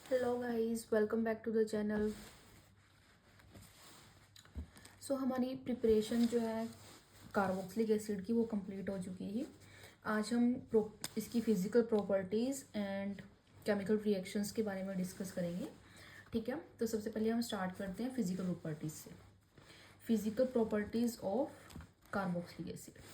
Hello guys, welcome back to the channel. हमारी preparation जो है कार्बोक्सिलिक एसिड की वो कंप्लीट हो चुकी है। आज हम इसकी physical properties and chemical reactions के बारे में डिस्कस करेंगे। ठीक है, तो सबसे पहले हम स्टार्ट करते हैं फिज़िकल प्रॉपर्टीज़ से। Physical properties of carboxylic acid.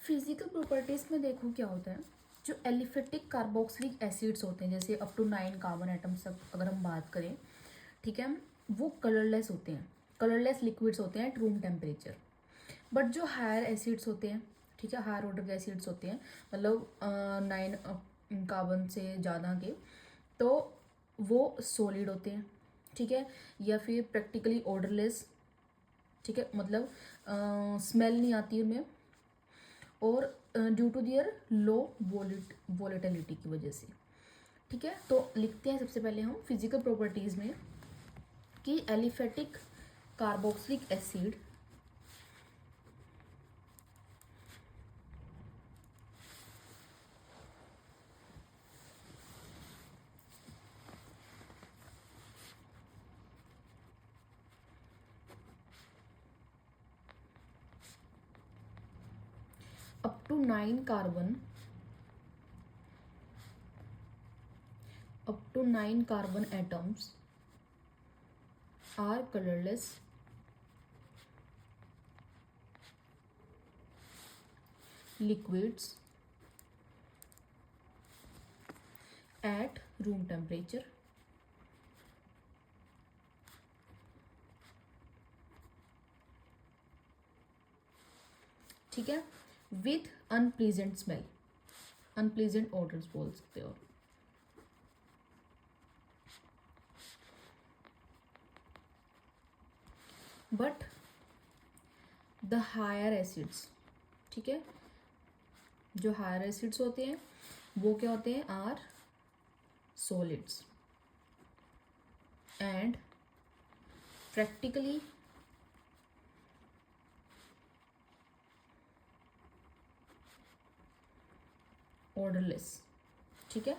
Physical properties में देखो क्या होता है। जो एलिफेटिक कार्बोक्सिलिक एसिड्स होते हैं, जैसे अप टू 9 कार्बन एटम्स तक अगर हम बात करें, ठीक है, वो कलरलेस होते हैं, कलरलेस लिक्विड्स होते हैं एट रूम टेम्परेचर। बट जो हायर एसिड्स होते हैं, ठीक है, हायर ऑर्डर के एसिड्स होते हैं, मतलब 9 कार्बन से ज़्यादा के, तो वो सॉलिड होते हैं, ठीक है, या फिर प्रैक्टिकली ऑर्डरलेस, ठीक है, मतलब स्मेल नहीं आती उनमें, और due to their low volatility की वजह से। ठीक है, तो लिखते हैं सबसे पहले हम फिजिकल प्रॉपर्टीज़ में कि aliphatic carboxylic acid up to 9 carbon atoms are colorless liquids at room temperature। ठीक है, with unpleasant smell, unpleasant orders बोल सकते हो। बट द हायर एसिड्स, ठीक है, जो हायर एसिड्स होते हैं वो क्या होते हैं, are solids and practically odourless. ठीक है,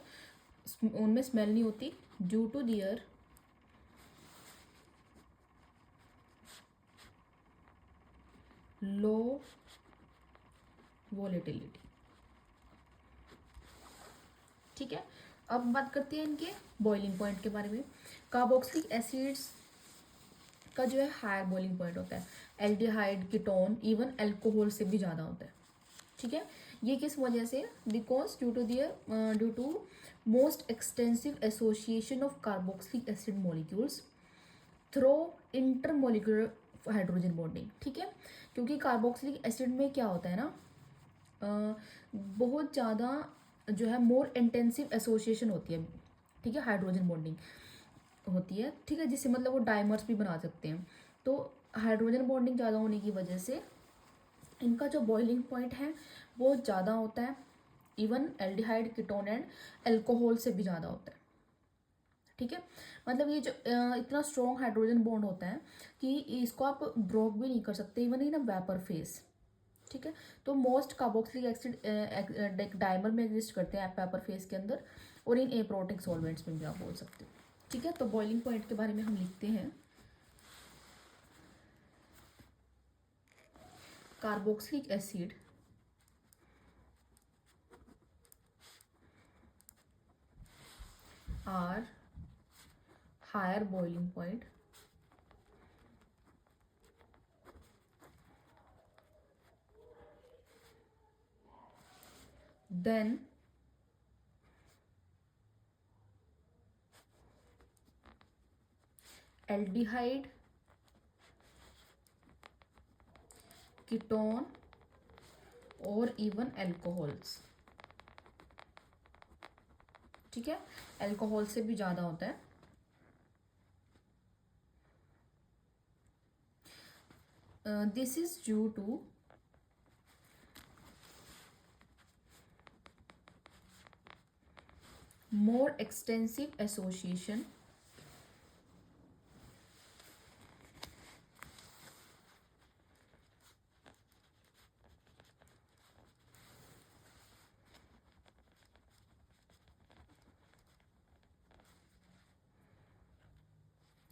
उनमें स्मेल नहीं होती due to their low volatility. ठीक है, अब बात करते हैं इनके बॉइलिंग पॉइंट के बारे में। कार्बोक्सिलिक एसिड्स का जो है हायर बॉइलिंग पॉइंट होता है, एल्डिहाइड, कीटोन, इवन अल्कोहल से भी ज़्यादा होता है। ठीक है, ये किस वजह से, because due to most extensive association of carboxylic acid molecules through intermolecular hydrogen bonding. ठीक है, क्योंकि कार्बोक्सिलिक एसिड में क्या होता है ना, बहुत ज़्यादा जो है मोर इंटेंसिव एसोसिएशन होती है, ठीक है, हाइड्रोजन बॉन्डिंग होती है, ठीक है, जिससे मतलब वो डाइमर्स भी बना सकते हैं। तो हाइड्रोजन बॉन्डिंग ज़्यादा होने की वजह से इनका जो बॉइलिंग पॉइंट है वो ज़्यादा होता है, even aldehyde, ketone and alcohol से भी ज़्यादा होता है। ठीक है, मतलब ये जो इतना स्ट्रॉन्ग हाइड्रोजन बॉन्ड होता है कि इसको आप ब्रोक भी नहीं कर सकते, even in a vapour face. ठीक है, तो मोस्ट कार्बोक्सिलिक एसिड डाइमर में एग्जिस्ट करते हैं वेपर फेस के अंदर, और इन एप्रोटिक सॉल्वेंट्स में भी आप बोल सकते हो। ठीक है, तो बॉइलिंग पॉइंट के बारे में हम लिखते हैं, carboxylic acid are higher boiling point than aldehyde, ketone और इवन अल्कोहल्स। ठीक है, अल्कोहल से भी ज़्यादा होता है। This is due to more extensive association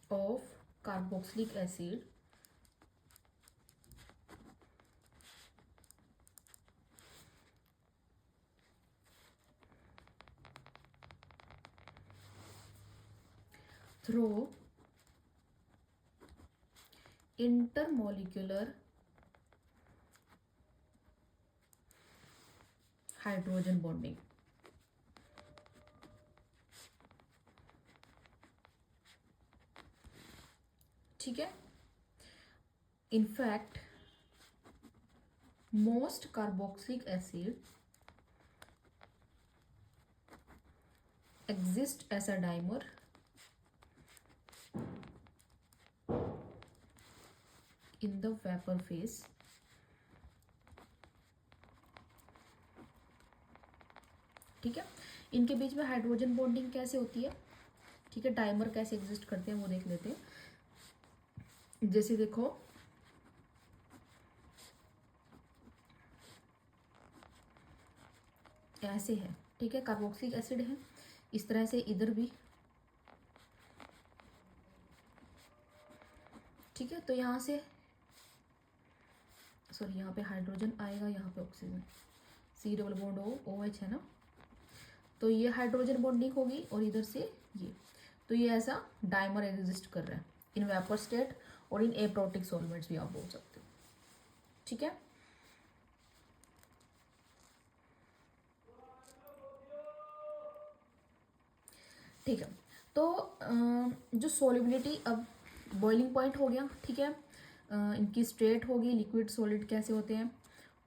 of carboxylic acid through intermolecular hydrogen bonding. ठीक है, in fact most carboxylic acid exist as a dimer in the vapor phase ठीक है, इनके बीच में हाइड्रोजन बॉन्डिंग कैसे होती है, ठीक है, डाइमर कैसे एग्जिस्ट करते हैं वो देख लेते हैं। जैसे देखो ऐसे है, ठीक है, कार्बोक्सिलिक एसिड है, इस तरह से इधर भी, ठीक है, तो यहाँ से सॉरी यहाँ पे हाइड्रोजन आएगा, यहाँ पे oxygen, C double bond O OH है ना, तो ये हाइड्रोजन बॉन्डिंग होगी और इधर से ये, तो ये ऐसा डाइमर एग्जिस्ट कर रहा है इन वेपर स्टेट और इन एप्रोटिक सॉल्वेंट्स भी आप बोल सकते हो। ठीक है, ठीक है, तो जो सॉल्युबिलिटी अब बॉइलिंग पॉइंट हो गया, ठीक है, इनकी स्टेट होगी, लिक्विड सॉलिड कैसे होते हैं,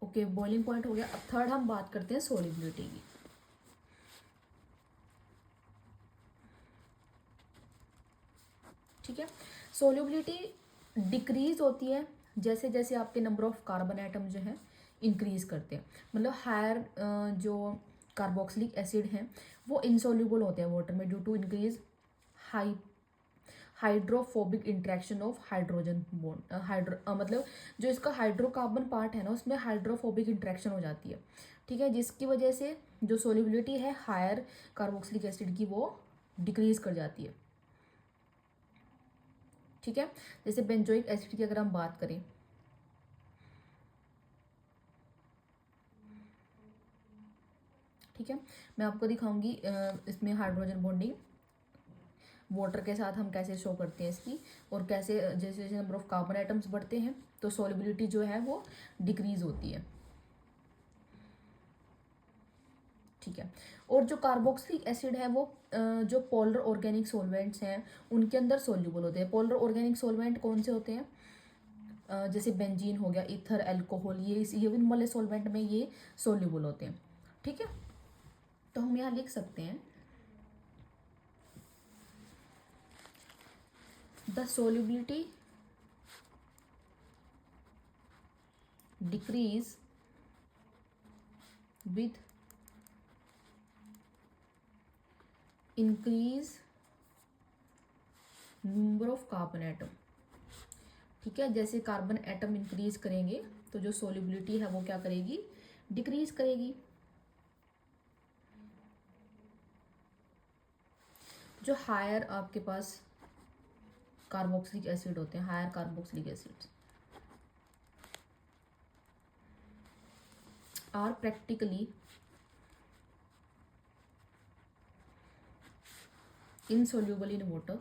ओके, बॉइलिंग पॉइंट हो गया। अब थर्ड हम बात करते हैं सॉल्युबिलिटी की। ठीक है, सॉल्युबिलिटी डिक्रीज होती है जैसे जैसे आपके नंबर ऑफ कार्बन एटम जो है इंक्रीज करते हैं, मतलब हायर जो कार्बोक्सिलिक एसिड हैं वो इनसॉल्युबल होते हैं वाटर में due to increase high hydrophobic interaction of hydrogen bond, मतलब जो इसका हाइड्रोकार्बन पार्ट है ना उसमें हाइड्रोफोबिक इंट्रैक्शन हो जाती है। ठीक है, जिसकी वजह से जो सोल्युबिलिटी है हायर कार्बोक्सिलिक एसिड की वो डिक्रीज कर जाती है। ठीक है, जैसे बेंजोइक एसिड की अगर हम बात करें, ठीक है, मैं आपको दिखाऊंगी इसमें हाइड्रोजन बॉन्डिंग वाटर के साथ हम कैसे शो करते हैं इसकी, और कैसे जैसे जैसे नंबर ऑफ कार्बन एटम्स बढ़ते हैं तो सॉल्युबिलिटी जो है वो डिक्रीज होती है। ठीक है, और जो कार्बोक्सिलिक एसिड है वो जो पोलर ऑर्गेनिक सॉल्वेंट्स हैं उनके अंदर सोल्यूबल होते हैं। पोलर ऑर्गेनिक सॉल्वेंट कौन से होते हैं, जैसे बेंजीन हो गया, ईथर, अल्कोहल, ये इन वाले सॉल्वेंट में ये सोल्यूबल होते हैं। ठीक है, तो हम यहाँ लिख सकते हैं the solubility decrease with increase number of carbon atom. ठीक है, जैसे कार्बन एटम इंक्रीज करेंगे तो जो सोल्यूबिलिटी है वो क्या करेगी, डिक्रीज करेगी। जो हायर आपके पास कार्बोक्सिलिक एसिड होते हैं, higher carboxylic acids are practically insoluble in water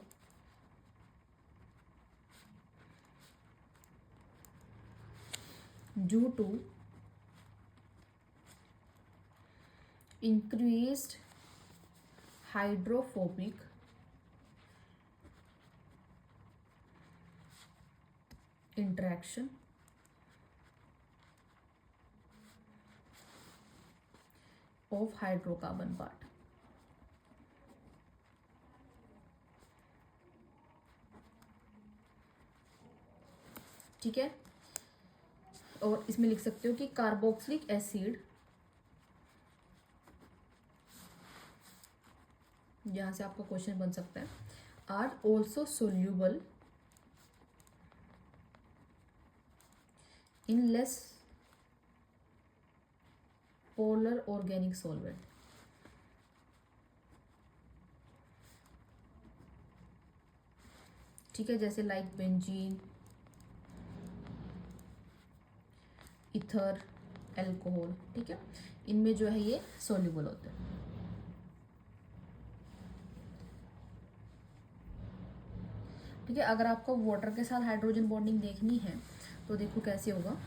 due to increased hydrophobic interaction of hydrocarbon part। ठीक है, और इसमें लिख सकते हो कि कार्बोक्सिलिक एसिड यहाँ से आपका क्वेश्चन बन सकता है, are also soluble in less polar organic solvent. ठीक है, जैसे लाइक बेंजीन, इथर, एल्कोहल। ठीक है, इनमें जो है ये सोल्यूबल होते हैं। ठीक है, अगर आपको वाटर के साथ हाइड्रोजन बॉन्डिंग देखनी है तो देखो कैसे होगा।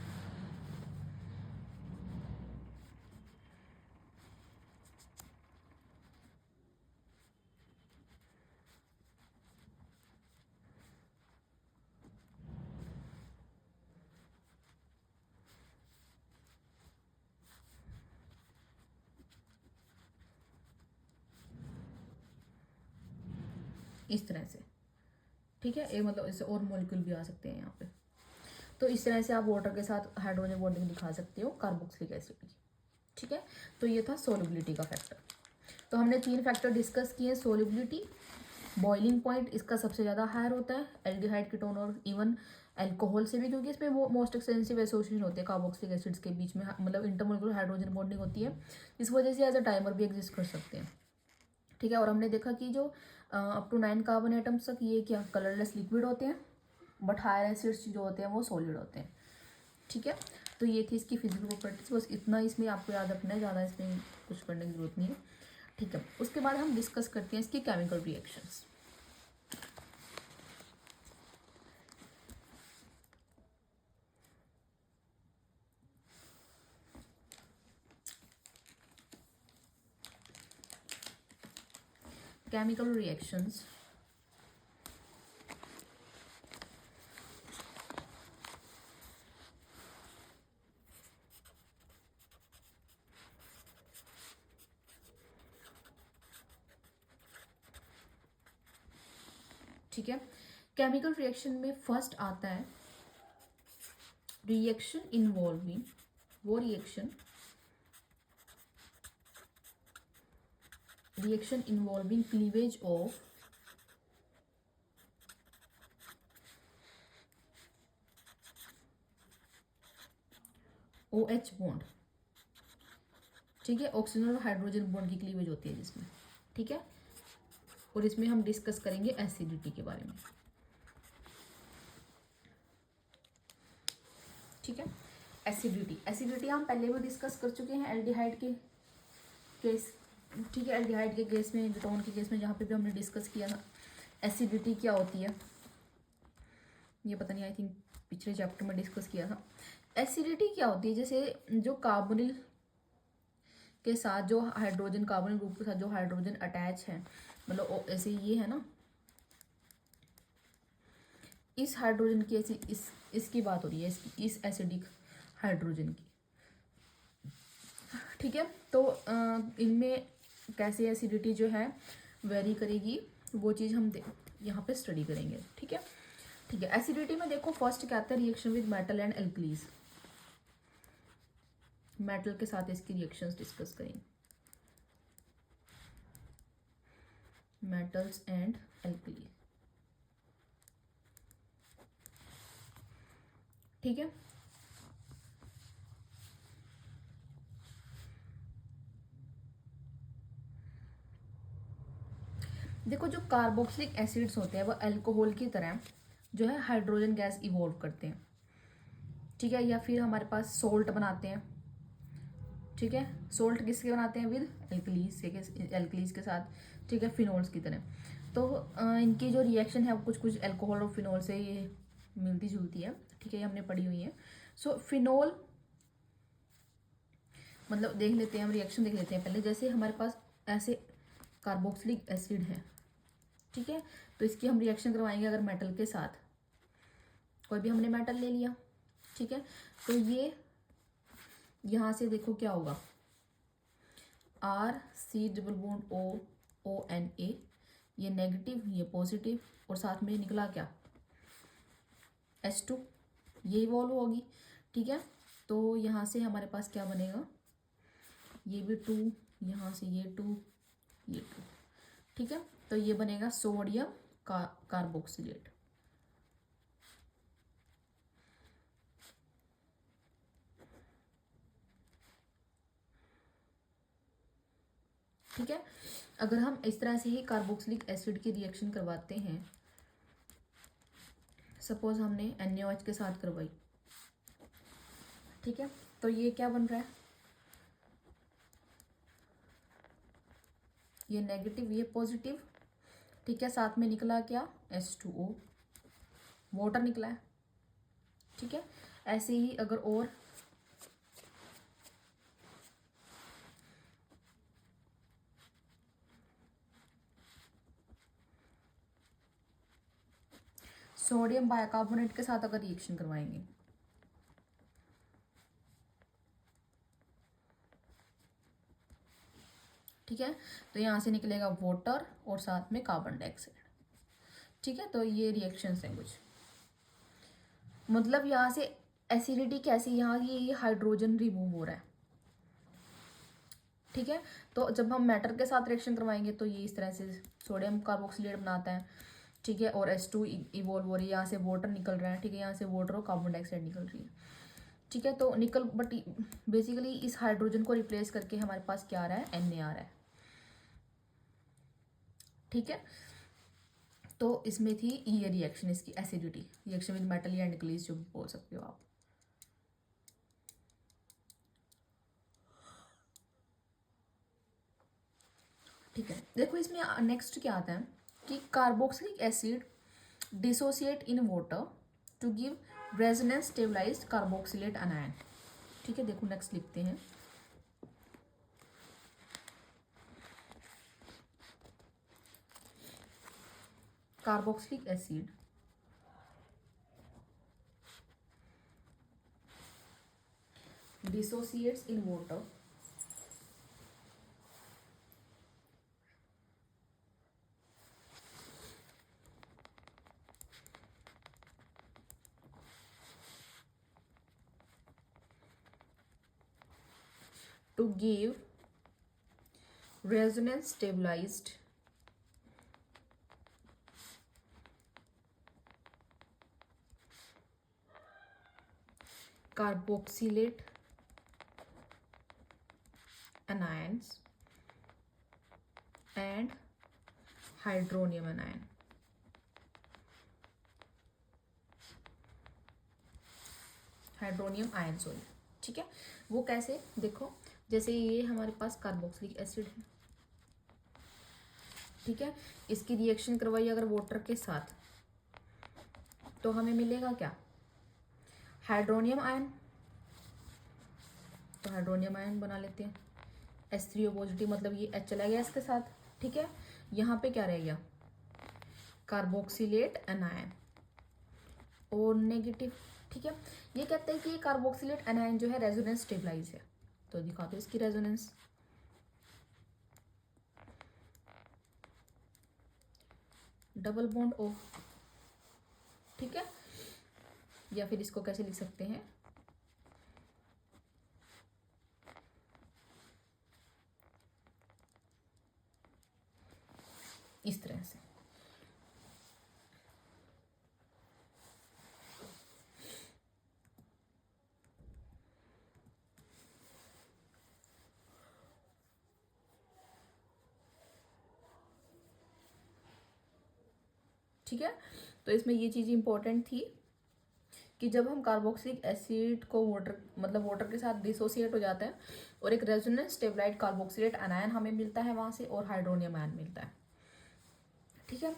इस तरह से। ठीक है, ये मतलब इससे और मॉलिक्यूल भी आ सकते हैं यहाँ पे। तो इस तरह से आप वाटर के साथ हाइड्रोजन बॉन्डिंग दिखा सकते हो कार्बोक्सिलिक एसिड की। ठीक है, तो ये था सोल्युबिलिटी का फैक्टर। तो हमने 3 फैक्टर डिस्कस किए। सोल्युबिलिटी, बॉइलिंग पॉइंट इसका सबसे ज़्यादा हायर होता है एल्डिहाइड, कीटोन और इवन अल्कोहल से भी, क्योंकि इसमें वो मोस्ट एक्सटेंसिव एसोसिएशन होते हैं कार्बोक्सिलिक एसिड्स के बीच में, मतलब इंटरमोलिकुलर हाइड्रोजन बॉन्डिंग होती है। इस वजह से एज अ टाइमर भी एग्जिस्ट कर सकते हैं। ठीक है, और हमने देखा कि जो अप टू 9 कार्बन एटम्स तक ये क्या कलरलेस लिक्विड होते हैं, बट हायर एसिड्स जो होते हैं वो सॉलिड होते हैं। ठीक है, तो ये थी इसकी फिजिकल प्रॉपर्टीज। बस इतना इसमें आपको याद रखना है, ज़्यादा इसमें कुछ करने की जरूरत नहीं है। ठीक है, उसके बाद हम डिस्कस करते हैं इसकी केमिकल रिएक्शंस। केमिकल रिएक्शंस, ठीक है, केमिकल रिएक्शन में फर्स्ट आता है रिएक्शन इन्वॉल्विंग, वो reaction involving cleavage of OH bond. ठीक है, ऑक्सीजन और हाइड्रोजन बॉन्ड की क्लीवेज होती है जिसमें। ठीक है, और इसमें हम डिस्कस करेंगे एसिडिटी के बारे में। ठीक है, एसिडिटी हम पहले भी डिस्कस कर चुके हैं एल्डिहाइड के केस। ठीक है, एल्डिहाइड के केस में, कीटोन के केस में, जहाँ पे भी हमने डिस्कस किया था एसिडिटी क्या होती है, ये पता नहीं, आई थिंक पिछले चैप्टर में डिस्कस किया था। एसिडिटी क्या होती है, जैसे जो कार्बोनिल के साथ जो हाइड्रोजन, कार्बोनिल ग्रुप के साथ जो हाइड्रोजन अटैच है, मतलब ऐसे ये है ना, इस हाइड्रोजन की ऐसी इसकी बात हो रही है, इस एसिडिक हाइड्रोजन की। ठीक है, तो इनमें कैसे एसिडिटी जो है वेरी करेगी, वो चीज़ हम यहाँ पे स्टडी करेंगे। ठीक है, ठीक है, एसिडिटी में देखो फर्स्ट क्या आता है, reaction with metal and alkalis. Metal के साथ इसकी रिएक्शंस डिस्कस करेंगे, मेटल्स एंड एल्कलीज। ठीक है, देखो जो कार्बोक्सिलिक एसिड्स होते हैं वो अल्कोहल की तरह जो है हाइड्रोजन गैस इवॉल्व करते हैं। ठीक है, या फिर हमारे पास सोल्ट बनाते हैं। ठीक है, सोल्ट किसके बनाते हैं, विद एल्कलीज के साथ। ठीक है, फिनोल्स की तरह। तो इनकी जो रिएक्शन है वो कुछ कुछ अल्कोहल और फिनोल से ये मिलती जुलती है। ठीक है, ये हमने पढ़ी हुई है। सो फिनोल मतलब देख लेते हैं, हम रिएक्शन देख लेते हैं पहले। जैसे हमारे पास ऐसे कार्बोक्सिलिक एसिड है, ठीक है, तो इसकी हम रिएक्शन करवाएंगे अगर मेटल के साथ, कोई भी हमने मेटल ले लिया। ठीक है, तो ये यहाँ से देखो क्या होगा, RC double bond O, ONA, ये नेगेटिव, ये पॉजिटिव, और साथ में निकला क्या, H2, ये इवॉल्व होगी। ठीक है, तो यहाँ से हमारे पास क्या बनेगा, ये भी 2, यहाँ से ये 2, ये 2, ठीक है, तो ये बनेगा सोडियम कार्बोक्सिलेट। ठीक है, अगर हम इस तरह से ही कार्बोक्सिलिक एसिड की रिएक्शन करवाते हैं, सपोज हमने NaOH के साथ करवाई, ठीक है, तो ये क्या बन रहा है, ये नेगेटिव ये पॉजिटिव। ठीक है, साथ में निकला क्या, H2O, वाटर निकला है। ठीक है, ऐसे ही अगर और सोडियम बाइकार्बोनेट के साथ अगर रिएक्शन करवाएंगे, ठीक है, तो यहाँ से निकलेगा वाटर और साथ में कार्बन डाइऑक्साइड। ठीक है, तो ये रिएक्शंस हैं कुछ, मतलब यहाँ से एसिडिटी कैसी, यहाँ ये हाइड्रोजन रिमूव हो रहा है। ठीक है, तो जब हम मैटर के साथ रिएक्शन करवाएंगे तो ये इस तरह से सोडियम कार्बोक्सिलेट बनाता है। ठीक है, और H2 इवॉल्व हो रही है, यहाँ से वाटर निकल रहा है। ठीक है, यहाँ से वाटर और कार्बन डाइऑक्साइड निकल रही है। ठीक है, तो निकल, बट बेसिकली इस हाइड्रोजन को रिप्लेस करके हमारे पास क्या आ रहा है, Na आ रहा है। ठीक है, तो इसमें थी ये रिएक्शन, इसकी एसिडिटी, रिएक्शन विद मेटल या निकलीस जो भी बोल सकते हो आप। ठीक है, देखो इसमें नेक्स्ट क्या आता है कि carboxylic acid dissociate in water to give resonance stabilised carboxylate anion. ठीक है, देखो नेक्स्ट लिखते हैं, carboxylic acid dissociates in water to give resonance stabilized carboxylate anions and hydronium anion। Hydronium ion sorry. ठीक है, वो कैसे, देखो जैसे ये हमारे पास कार्बोक्सिलिक एसिड है। ठीक है, इसकी रिएक्शन करवाई अगर वाटर के साथ तो हमें मिलेगा क्या, हाइड्रोनियम आयन। तो हाइड्रोनियम आयन बना लेते हैं, H3O पॉजिटिव, मतलब ये H चला गया इसके साथ। ठीक है, यहाँ पे क्या रह गया, कार्बोक्सिलेट एनायन और नेगेटिव। ठीक है, ये कहते हैं कि ये कार्बोक्सिलेट एनायन जो है रेजोनेंस स्टेबलाइज है, तो दिखा दो इसकी रेजोनेंस। Double bond O। ठीक है, या फिर इसको कैसे लिख सकते हैं, इस तरह से। ठीक है, तो इसमें ये चीज़ इंपॉर्टेंट थी कि जब हम कार्बोक्सिलिक एसिड को वाटर, मतलब वाटर के साथ डिसोसिएट हो जाता है और एक रेजोनेंस स्टेबलाइज्ड कार्बोक्सिलेट अनायन हमें मिलता है वहाँ से, और हाइड्रोनियम आयन मिलता है। ठीक है,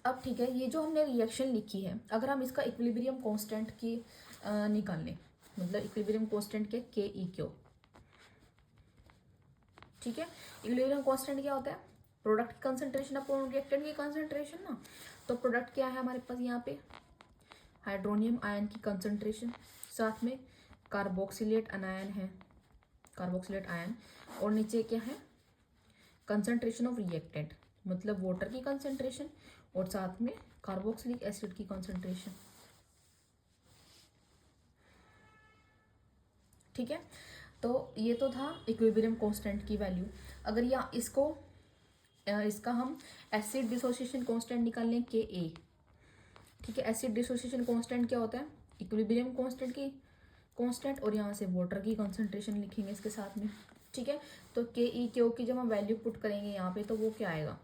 अब ठीक है, ये जो हमने रिएक्शन लिखी है, अगर हम इसका इक्विलिब्रियम कांस्टेंट की निकाल लें, मतलब इक्विलिब्रियम कांस्टेंट के KeQ। ठीक है, इक्विलिब्रियम कांस्टेंट क्या होता है, प्रोडक्ट की कंसंट्रेशन अपॉन रिएक्टेंट की कंसंट्रेशन ना। तो प्रोडक्ट क्या है हमारे पास यहाँ पे, हाइड्रोनियम आयन की कंसंट्रेशन, साथ में कार्बोक्सिलेट अनायन है, कार्बोक्सिलेट आयन, और नीचे क्या है, कंसंट्रेशन ऑफ रिएक्टेंट, मतलब वाटर की कंसंट्रेशन और साथ में कार्बोक्सिलिक एसिड की कंसंट्रेशन। ठीक है, तो ये तो था इक्विलिब्रियम कांस्टेंट की वैल्यू। अगर या इसको इसका हम एसिड डिसोसिएशन कांस्टेंट निकाल लें के ए। ठीक है, एसिड डिसोसिएशन कांस्टेंट क्या होता है, इक्विलिब्रियम कांस्टेंट की कांस्टेंट, और यहाँ से वाटर की कंसंट्रेशन लिखेंगे इसके साथ में। ठीक है, तो के ई क्यू की जब हम वैल्यू पुट करेंगे यहाँ पे तो वो क्या आएगा,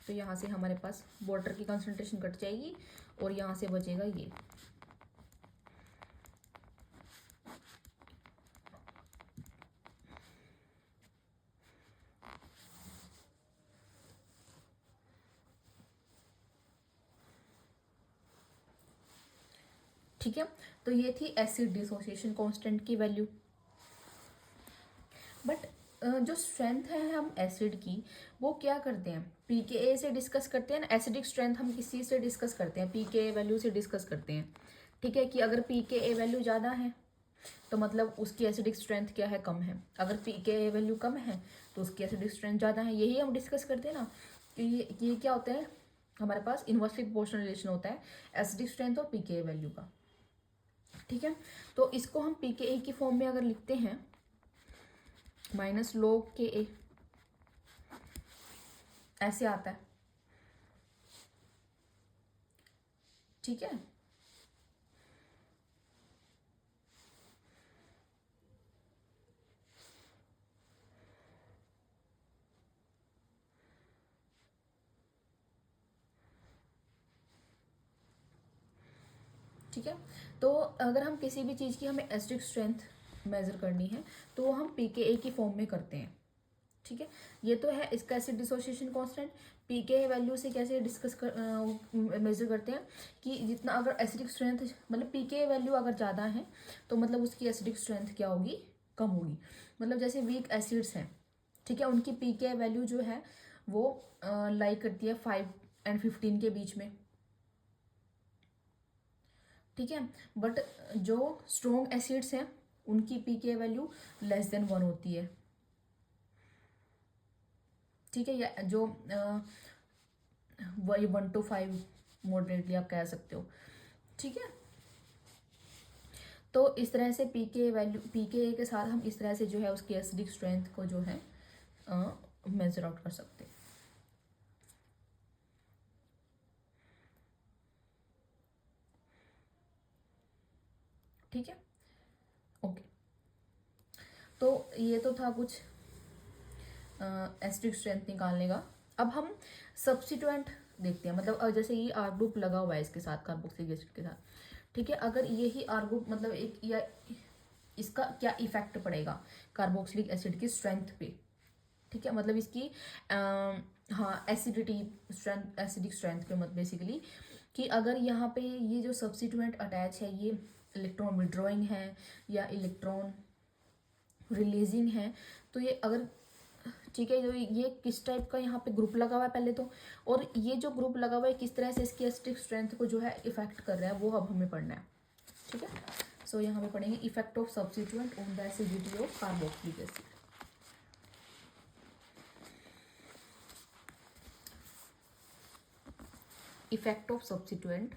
तो यहाँ से हमारे पास वाटर की कंसंट्रेशन कट जाएगी और यहाँ से बचेगा ये। ठीक है, तो ये थी एसिड डिसोसिएशन कांस्टेंट की वैल्यू। बट जो स्ट्रेंथ है हम एसिड की, वो क्या करते हैं, पीकेए से डिस्कस करते हैं ना। एसिडिक स्ट्रेंथ हम किसी से डिस्कस करते हैं, पीकेए वैल्यू से डिस्कस करते हैं। ठीक है, कि अगर पीकेए वैल्यू ज़्यादा है तो मतलब उसकी एसिडिक स्ट्रेंथ क्या है, कम है। अगर पीकेए वैल्यू कम है तो उसकी एसिडिक स्ट्रेंथ ज़्यादा है। यही हम डिस्कस करते हैं ना कि ये क्या होता है, हमारे पास इन्वर्सली प्रोपोर्शनल रिलेशन होता है एसिडिक स्ट्रेंथ और पीकेए वैल्यू का। ठीक है, तो इसको हम पीकेए की फॉर्म में अगर लिखते हैं माइनस log के ए, ऐसे आता है। ठीक है, ठीक है, तो अगर हम किसी भी चीज़ की हमें एसिडिक स्ट्रेंथ मेजर करनी है तो वो हम पीकेए की फॉर्म में करते हैं। ठीक है, ये तो है इसका एसिड डिसोसिएशन कांस्टेंट। पीके वैल्यू से कैसे डिस्कस कर मेजर करते हैं कि जितना अगर एसिडिक स्ट्रेंथ मतलब पीके वैल्यू अगर ज़्यादा है तो मतलब उसकी एसिडिक स्ट्रेंथ क्या होगी, कम होगी। मतलब जैसे वीक एसिड्स हैं, ठीक है, उनकी पीके वैल्यू जो है वो लाई करती है 5 और 15 के बीच में। ठीक है, बट जो स्ट्रॉन्ग एसिड्स हैं उनकी पीके वैल्यू <<1 होती है। ठीक है, या जो वही 1 to 5 मॉडरेटली आप कह सकते हो। ठीक है, तो इस तरह से पीके वैल्यू पीके के साथ हम इस तरह से जो है उसकी एसिडिक स्ट्रेंथ को जो है मेजर आउट कर सकते हैं। ठीक है, ओके, तो ये तो था कुछ एसिडिक स्ट्रेंथ निकालने का। अब हम सब्स्टिट्यूएंट देखते हैं, मतलब जैसे ये आर ग्रुप लगा हुआ है इसके साथ कार्बोक्सिलिक एसिड के साथ। ठीक है, अगर यही आर ग्रुप मतलब एक या इसका क्या इफेक्ट पड़ेगा कार्बोक्सिलिक एसिड की स्ट्रेंथ पे। ठीक है, मतलब इसकी हाँ एसिडिटी स्ट्रेंथ, एसिडिक स्ट्रेंथ पे मतलब बेसिकली कि अगर यहाँ पे ये जो सब्स्टिट्यूएंट अटैच है ये इलेक्ट्रॉन विड्रॉइंग है या इलेक्ट्रॉन रिलीजिंग है, तो ये अगर ठीक है, जो ये किस टाइप का यहाँ पे ग्रुप लगा हुआ है पहले तो, और ये जो ग्रुप लगा हुआ है किस तरह से इसकी एसिडिक स्ट्रेंथ को जो है इफेक्ट कर रहा है वो अब हमें पढ़ना है। ठीक है, सो यहाँ पे पढ़ेंगे effect of substituent on the acidity of carboxylic acid. Effect of substituent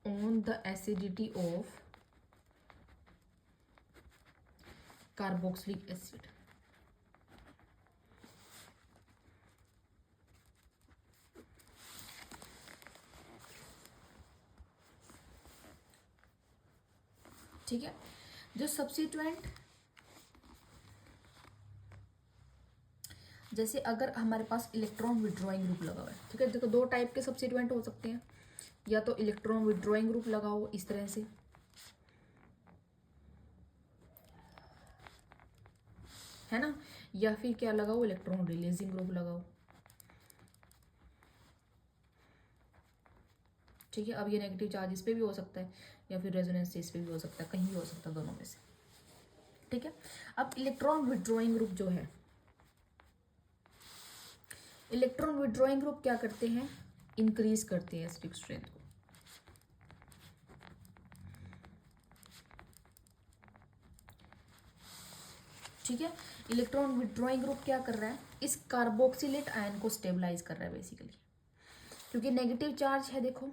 on the acidity of carboxylic acid। ठीक है, जो सब्स्टिट्यूएंट जैसे अगर हमारे पास इलेक्ट्रॉन विड्रॉइंग ग्रुप लगा हुआ है, ठीक है, देखो दो टाइप के सब्स्टिट्यूएंट हो सकते हैं, या तो इलेक्ट्रॉन विड्रॉइंग ग्रुप लगाओ इस तरह से, है ना, या फिर क्या लगाओ इलेक्ट्रॉन रिलीजिंग ग्रुप लगाओ। ठीक है, अब ये नेगेटिव चार्ज इस पे भी हो सकता है या फिर रेजोनेंस इस पे भी हो सकता है, कहीं भी हो सकता है, दोनों में से। ठीक है, अब इलेक्ट्रॉन विड्रॉइंग ग्रुप जो है, इलेक्ट्रॉन विड्रॉइंग ग्रुप क्या करते हैं, इंक्रीज करते हैं एसिडिक स्ट्रेंथ को। ठीक है, इलेक्ट्रॉन विड्रॉइंग ग्रुप क्या कर रहा है, इस कार्बोक्सिलेट आयन को स्टेबलाइज कर रहा है बेसिकली, क्योंकि नेगेटिव चार्ज है देखो,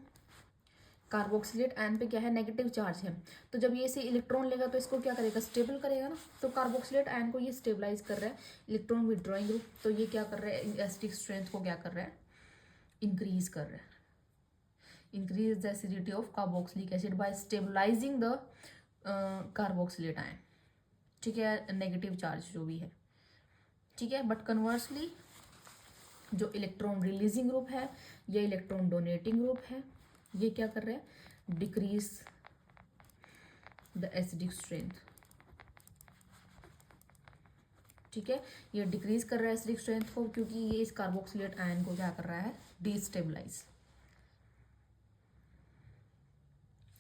कार्बोक्सिलेट आयन पे क्या है, नेगेटिव चार्ज है, तो जब ये इसे इलेक्ट्रॉन लेगा तो इसको क्या करेगा, स्टेबल करेगा ना। तो कार्बोक्सिलेट आयन को ये स्टेबलाइज कर रहा है इलेक्ट्रॉन विड्रॉइंग ग्रुप, तो ये क्या कर रहा है, एसिडिक स्ट्रेंथ को क्या कर रहा है, इंक्रीज कर रहा है। Increase the acidity of carboxylic acid by stabilising the carboxylate ion, ठीक है, नेगेटिव चार्ज जो भी है, ठीक है। बट कन्वर्सली जो इलेक्ट्रॉन रिलीजिंग ग्रुप है या इलेक्ट्रॉन डोनेटिंग ग्रुप है, ये क्या कर रहा है, डिक्रीज द एसिडिक स्ट्रेंथ, ठीक है। ये डिक्रीज कर रहा है एसिडिक स्ट्रेंथ को, क्योंकि ये इस कार्बोक्सिलेट आयन को क्या कर रहा है, डिस्टेबलाइज,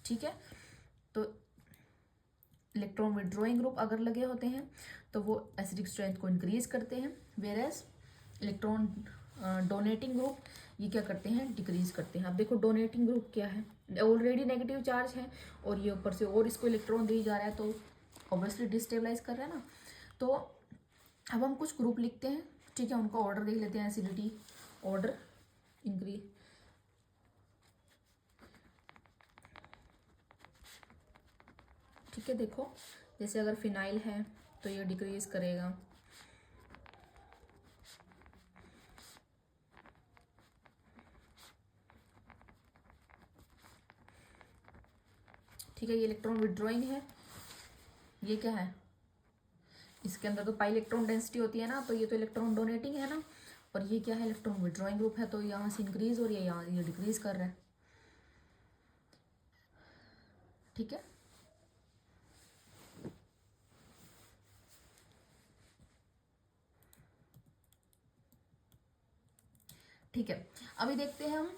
ठीक है। तो इलेक्ट्रॉन विड्रॉइंग ग्रुप अगर लगे होते हैं तो वो एसिडिक स्ट्रेंथ को इंक्रीज करते हैं, whereas electron donating group ये क्या करते हैं, डिक्रीज करते हैं। अब देखो डोनेटिंग ग्रुप क्या है, ऑलरेडी नेगेटिव चार्ज है और ये ऊपर से और इसको इलेक्ट्रॉन दी जा रहा है, तो ऑब्वियसली डिस्टेबलाइज कर रहा है ना। तो अब हम कुछ ग्रुप लिखते हैं, ठीक है, उनका ऑर्डर देख लेते हैं, एसिडिटी ऑर्डर इंक्रीज, ठीक है। देखो जैसे अगर फिनाइल है तो ये डिक्रीज करेगा, ठीक है, ये इलेक्ट्रॉन विड्रॉइंग है, ये क्या है, इसके अंदर तो पाई इलेक्ट्रॉन डेंसिटी होती है ना, तो ये तो इलेक्ट्रॉन डोनेटिंग है ना, और ये क्या है, इलेक्ट्रॉन विड्रॉइंग ग्रुप है, तो यहाँ से इंक्रीज और ये यहाँ ये डिक्रीज कर रहा है, ठीक है। ठीक है, अभी देखते हैं हम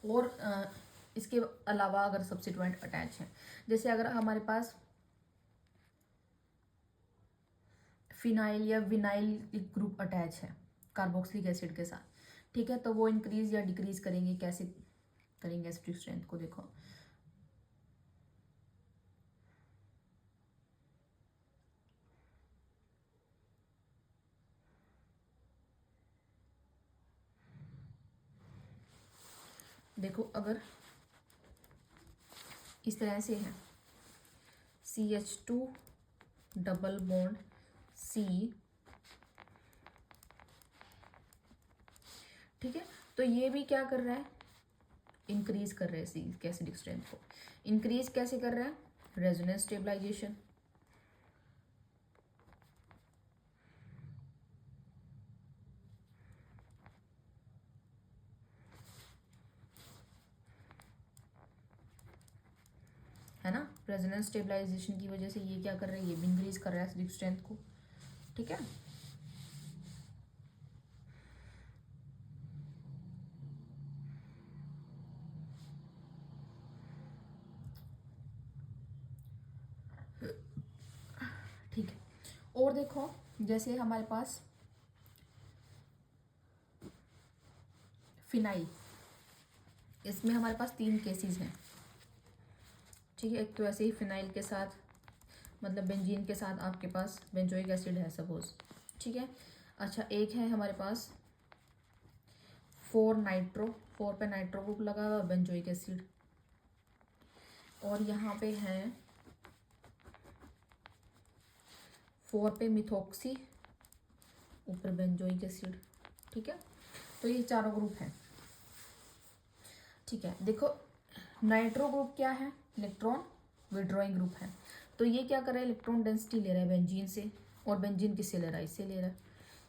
और इसके अलावा अगर सब्सिट्यूएंट अटैच हैं, जैसे अगर हमारे पास फिनाइल या विनाइल ग्रुप अटैच है कार्बोक्सिलिक एसिड के साथ, ठीक है, तो वो इंक्रीज या डिक्रीज करेंगे, कैसे करेंगे एसिडिक स्ट्रेंथ को, देखो देखो अगर इस तरह से है CH2 डबल बॉन्ड C, ठीक है, तो ये भी क्या कर रहा है, इंक्रीज कर रहा है सी एसिडिक स्ट्रेंथ को। इंक्रीज कैसे कर रहा है, रेजोनेंस स्टेबलाइजेशन, है ना, रेजोनेंस स्टेबलाइजेशन की वजह से ये क्या कर रहा है, ये भी इंक्रीज कर रहा है एसिडिक स्ट्रेंथ को, ठीक है। ठीक है, और देखो जैसे हमारे पास फिनाइल, इसमें हमारे पास 3 केसेस हैं, ठीक है। एक तो ऐसे ही फिनाइल के साथ मतलब बेंजीन के साथ आपके पास बेंजोइक एसिड है सपोज, ठीक है। अच्छा एक है हमारे पास 4 नाइट्रो, 4 पे नाइट्रो ग्रुप लगा हुआ बेंजोइक एसिड, और यहाँ पे है 4 पे मिथॉक्सी, ऊपर बेंजोइक एसिड, ठीक है। तो ये चारों ग्रुप हैं, ठीक है। देखो नाइट्रो ग्रुप क्या है, इलेक्ट्रॉन विड्रॉइंग ग्रुप है, तो ये क्या कर रहा है, इलेक्ट्रॉन डेंसिटी ले रहा है बेंजीन से, और बेंजीन किससे ले रहा है, इससे ले रहा है,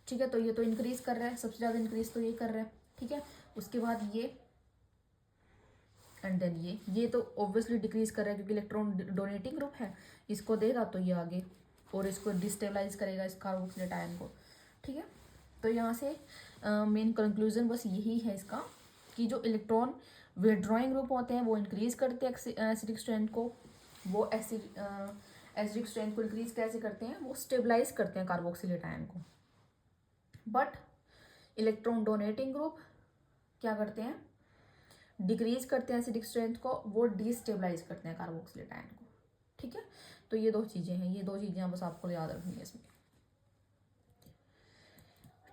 ठीक है। तो ये तो इंक्रीज कर रहा है, सबसे ज़्यादा इंक्रीज तो ये कर रहा है, ठीक है। उसके बाद ये एंड देन ये तो ऑब्वियसली डिक्रीज कर रहा है, क्योंकि इलेक्ट्रॉन डोनेटिंग ग्रुप है, इसको देगा तो ये आगे और इसको डिस्टेबलाइज करेगा इस कार्बोक्सिलेट आयन को, ठीक है। तो यहाँ से मेन कंक्लूजन बस यही है इसका, कि जो इलेक्ट्रॉन विड्रॉइंग ग्रुप होते हैं वो इंक्रीज करते हैं एसिडिक स्ट्रेंथ को, वो एसिडिक स्ट्रेंथ को इंक्रीज कैसे करते हैं, वो स्टेबलाइज करते हैं कार्बोक्सिलेट आयन को। बट इलेक्ट्रॉन डोनेटिंग ग्रुप क्या करते हैं, डिक्रीज करते हैं एसिडिक स्ट्रेंथ को, वो डिस्टेबलाइज करते हैं कार्बोक्सिलेट आयन को, ठीक है। तो ये 2 चीज़ें हैं, ये 2 चीज़ें बस आपको याद रखनी है इसमें,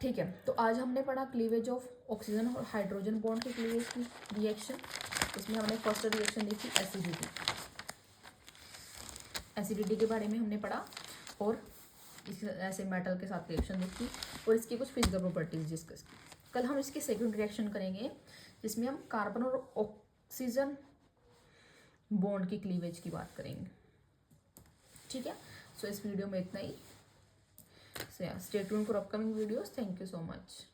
ठीक है। तो आज हमने पढ़ा क्लीवेज ऑफ ऑक्सीजन और हाइड्रोजन बॉन्ड के क्लीवेज की रिएक्शन, उसमें हमने फर्स्ट रिएक्शन देखी एसिडिटी, एसिडिटी के बारे में हमने पढ़ा और इस ऐसे मेटल के साथ रिएक्शन देखी और इसकी कुछ फिजिकल प्रॉपर्टीज डिस्कस की। कल हम इसकी सेकंड रिएक्शन करेंगे जिसमें हम कार्बन और ऑक्सीजन बॉन्ड की क्लीवेज की बात करेंगे। ठीक है, सो इस वीडियो में इतना ही। Stay tuned for upcoming videos. Thank you so much.